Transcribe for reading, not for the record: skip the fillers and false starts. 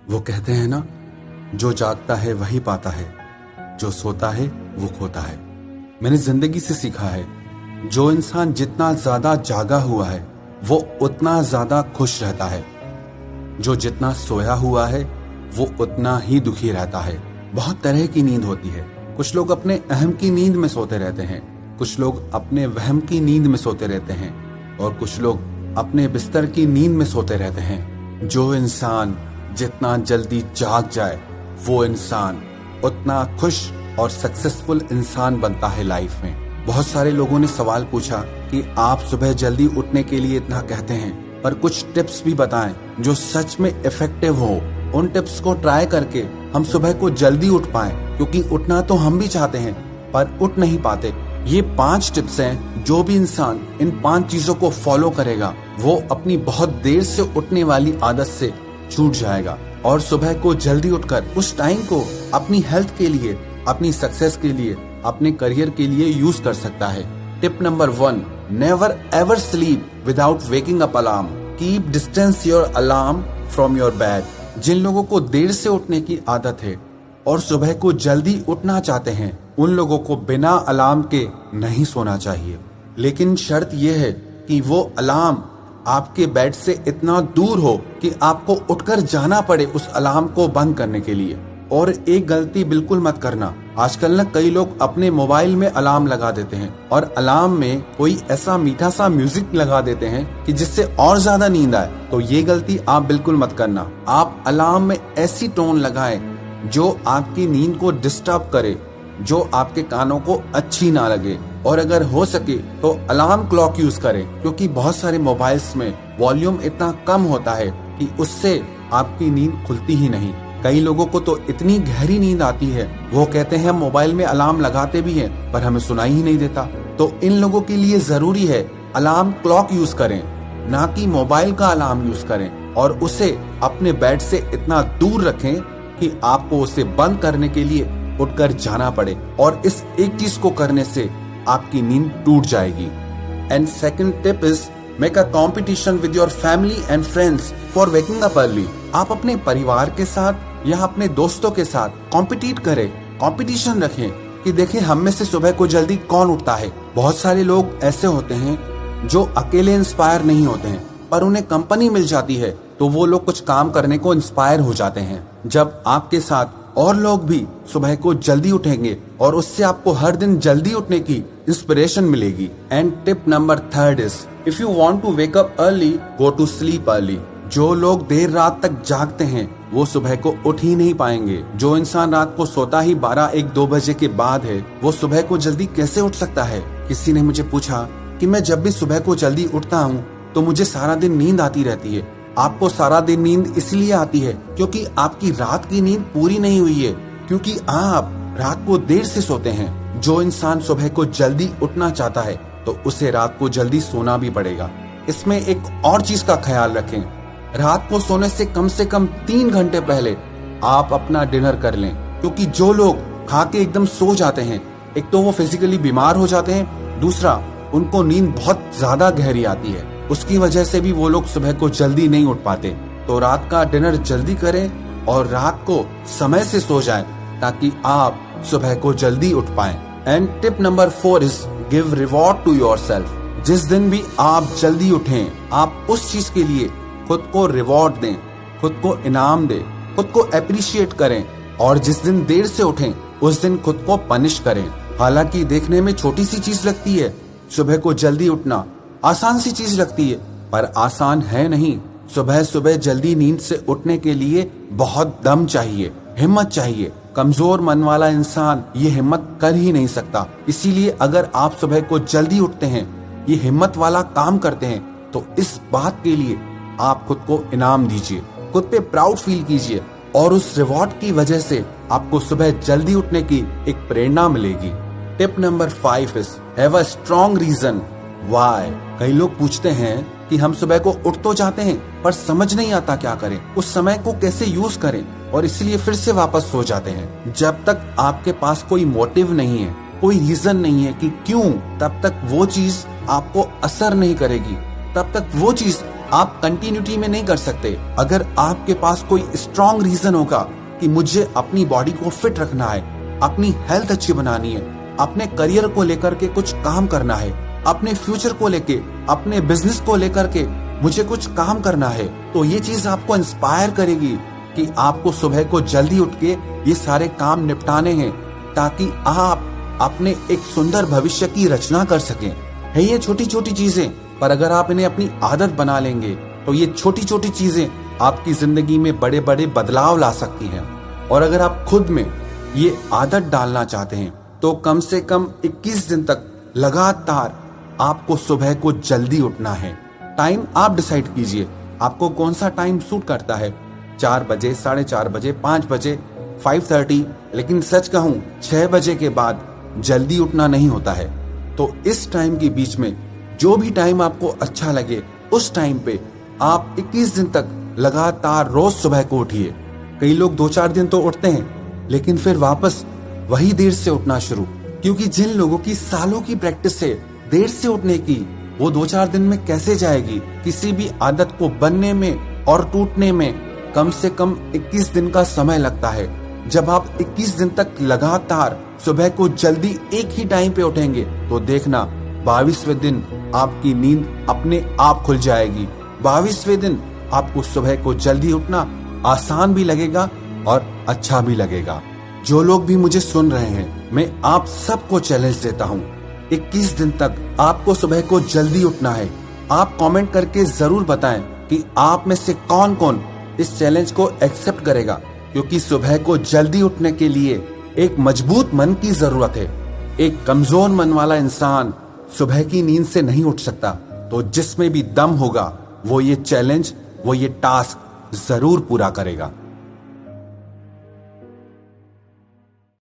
वो कहते हैं ना, जो जागता है वही पाता है, जो सोता है वो खोता है। मैंने जिंदगी से सीखा है, जो इंसान जितना ज्यादा जागा हुआ है वो उतना ज्यादा खुश रहता है। जो जितना सोया हुआ है वो उतना ही दुखी रहता है। बहुत तरह की नींद होती है। कुछ लोग अपने अहम की नींद में सोते रहते हैं, कुछ लोग अपने वहम की नींद में सोते रहते हैं, और कुछ लोग अपने बिस्तर की नींद में सोते रहते हैं। जो इंसान जितना जल्दी जाग जाए वो इंसान उतना खुश और सक्सेसफुल इंसान बनता है लाइफ में। बहुत सारे लोगों ने सवाल पूछा कि आप सुबह जल्दी उठने के लिए इतना कहते हैं, पर कुछ टिप्स भी बताएं जो सच में इफेक्टिव हो। उन टिप्स को ट्राई करके हम सुबह को जल्दी उठ पाएं, क्योंकि उठना तो हम भी चाहते हैं पर उठ नहीं पाते। ये 5 टिप्स हैं, जो भी इंसान इन 5 चीजों को फॉलो करेगा वो अपनी बहुत देर से उठने वाली आदत से छूट जाएगा और सुबह को जल्दी उठकर उस टाइम को अपनी हेल्थ के लिए, अपनी सक्सेस के लिए, अपने करियर के लिए यूज कर सकता है। Tip number 1, never ever sleep without waking up alarm. Keep distance your alarm from your bed. जिन लोगों को देर से उठने की आदत है और सुबह को जल्दी उठना चाहते हैं, उन लोगों को बिना अलार्म के नहीं सोना चाहिए। लेकिन शर्त यह है कि वो अलार्म आपके बेड से इतना दूर हो कि आपको उठकर जाना पड़े उस अलार्म को बंद करने के लिए। और एक गलती बिल्कुल मत करना, आजकल ना कई लोग अपने मोबाइल में अलार्म लगा देते हैं और अलार्म में कोई ऐसा मीठा सा म्यूजिक लगा देते हैं कि जिससे और ज्यादा नींद आए। तो ये गलती आप बिल्कुल मत करना। आप अलार्म में ऐसी टोन लगाएं जो आपकी नींद को डिस्टर्ब करे, जो आपके कानों को अच्छी ना लगे। और अगर हो सके तो अलार्म क्लॉक यूज करें, क्योंकि बहुत सारे मोबाइल्स में वॉल्यूम इतना कम होता है कि उससे आपकी नींद खुलती ही नहीं। कई लोगों को तो इतनी गहरी नींद आती है, वो कहते हैं हम मोबाइल में अलार्म लगाते भी हैं पर हमें सुनाई ही नहीं देता। तो इन लोगों के लिए जरूरी है अलार्म क्लॉक यूज करें, ना कि मोबाइल का अलार्म यूज करें, और उसे अपने बेड से इतना दूर रखें कि आपको उसे बंद करने के लिए उठकर जाना पड़े। और इस एक चीज को करने से आपकी नींद टूट जाएगी। And second tip is make a competition with your family and friends for waking up early. आप अपने परिवार के साथ या अपने दोस्तों के साथ कॉम्पिटिट करें, कंपटीशन रखें कि देखें हम में से सुबह को जल्दी कौन उठता है। बहुत सारे लोग ऐसे होते हैं जो अकेले इंस्पायर नहीं होते हैं, पर उन्हें कंपनी मिल जाती है तो वो लोग कुछ काम करने को इंस्पायर हो जाते हैं। जब आपके साथ और लोग भी सुबह को जल्दी उठेंगे और उससे आपको हर दिन जल्दी उठने की इंस्पिरेशन मिलेगी। And tip number 3 is if you want to wake up early go to sleep early. जो लोग देर रात तक जागते हैं वो सुबह को उठ ही नहीं पाएंगे। जो इंसान रात को सोता ही 12, 1, 2 बजे के बाद है, वो सुबह को जल्दी कैसे उठ सकता है। किसी ने मुझे पूछा कि मैं जब भी सुबह को जल्दी उठता हूँ तो मुझे सारा दिन नींद आती रहती है। आपको सारा दिन नींद इसलिए आती है क्योंकि आपकी रात की नींद पूरी नहीं हुई है, क्योंकि आप रात को देर से सोते हैं। जो इंसान सुबह को जल्दी उठना चाहता है तो उसे रात को जल्दी सोना भी पड़ेगा। इसमें एक और चीज का ख्याल रखें, रात को सोने से कम 3 घंटे पहले आप अपना डिनर कर लें, क्योंकि जो लोग खा के एकदम सो जाते हैं, एक तो वो फिजिकली बीमार हो जाते हैं, दूसरा उनको नींद बहुत ज्यादा गहरी आती है। उसकी वजह से भी वो लोग सुबह को जल्दी नहीं उठ पाते। तो रात का डिनर जल्दी करें और रात को समय से सो जाएं, ताकि आप सुबह को जल्दी उठ पाएं। And tip number 4 is give reward to yourself. जिस दिन भी आप जल्दी उठें, आप उस चीज के लिए खुद को रिवॉर्ड दें, खुद को इनाम दें, खुद को अप्रिशिएट करें। और जिस दिन देर से उठें उस दिन खुद को पनिश करें। हालांकि देखने में छोटी सी चीज लगती है, सुबह को जल्दी उठना आसान सी चीज लगती है, पर आसान है नहीं। सुबह सुबह जल्दी नींद से उठने के लिए बहुत दम चाहिए, हिम्मत चाहिए। कमजोर मन वाला इंसान ये हिम्मत कर ही नहीं सकता। इसीलिए अगर आप सुबह को जल्दी उठते हैं, ये हिम्मत वाला काम करते हैं, तो इस बात के लिए आप खुद को इनाम दीजिए, खुद पे प्राउड फील कीजिए, और उस रिवॉर्ड की वजह से आपको सुबह जल्दी उठने की एक प्रेरणा मिलेगी। Tip number 5 is have a strong reason why. कई लोग पूछते हैं कि हम सुबह को उठ तो जाते हैं पर समझ नहीं आता क्या करें, उस समय को कैसे यूज करें, और इसलिए फिर से वापस सो जाते हैं। जब तक आपके पास कोई मोटिव नहीं है, कोई रीजन नहीं है कि क्यों, तब तक वो चीज आपको असर नहीं करेगी, तब तक वो चीज आप कंटिन्यूटी में नहीं कर सकते। अगर आपके पास कोई स्ट्रॉन्ग रीजन होगा कि मुझे अपनी बॉडी को फिट रखना है, अपनी हेल्थ अच्छी बनानी है, अपने करियर को लेकर के कुछ काम करना है, अपने फ्यूचर को लेके, अपने बिजनेस को लेकर के मुझे कुछ काम करना है, तो ये चीज आपको इंस्पायर करेगी कि आपको सुबह को जल्दी उठ के ये सारे काम निपटाने हैं, ताकि आप अपने एक सुंदर भविष्य की रचना कर सकें। है ये छोटी छोटी चीजें, पर अगर आप इन्हें अपनी आदत बना लेंगे तो ये छोटी छोटी चीजें आपकी जिंदगी में बड़े बड़े बदलाव ला सकती हैं। और अगर आप खुद में ये आदत डालना चाहते हैं तो कम से कम 21 दिन तक लगातार आपको सुबह को जल्दी उठना है। टाइम आप डिसाइड कीजिए, आपको कौन सा टाइम सूट करता है, 4 बजे, 4:30 बजे, 5 बजे, 5:30। लेकिन सच कहूं 6 बजे के बाद जल्दी उठना नहीं होता है। तो इस टाइम के बीच में जो भी टाइम आपको अच्छा लगे उस टाइम पे आप 21 दिन तक लगातार रोज सुबह को उठिए। कई लोग 2-4 दिन तो उठते हैं लेकिन फिर वापस वही देर से उठना शुरू, क्योंकि जिन लोगों की सालों की प्रैक्टिस है देर से उठने की, वो 2-4 दिन में कैसे जाएगी। किसी भी आदत को बनने में और टूटने में कम से कम 21 दिन का समय लगता है। जब आप 21 दिन तक लगातार सुबह को जल्दी एक ही टाइम पे उठेंगे तो देखना 22वें दिन आपकी नींद अपने आप खुल जाएगी। 22वें दिन आपको सुबह को जल्दी उठना आसान भी लगेगा और अच्छा भी लगेगा। जो लोग भी मुझे सुन रहे हैं, मैं आप सबको चैलेंज देता हूँ, 21 दिन तक आपको सुबह को जल्दी उठना है। आप कमेंट करके जरूर बताएं कि आप में से कौन कौन इस चैलेंज को एक्सेप्ट करेगा, क्योंकि सुबह को जल्दी उठने के लिए एक मजबूत मन की जरूरत है। एक कमजोर मन वाला इंसान सुबह की नींद से नहीं उठ सकता। तो जिसमें भी दम होगा वो ये चैलेंज, वो ये टास्क जरूर पूरा करेगा।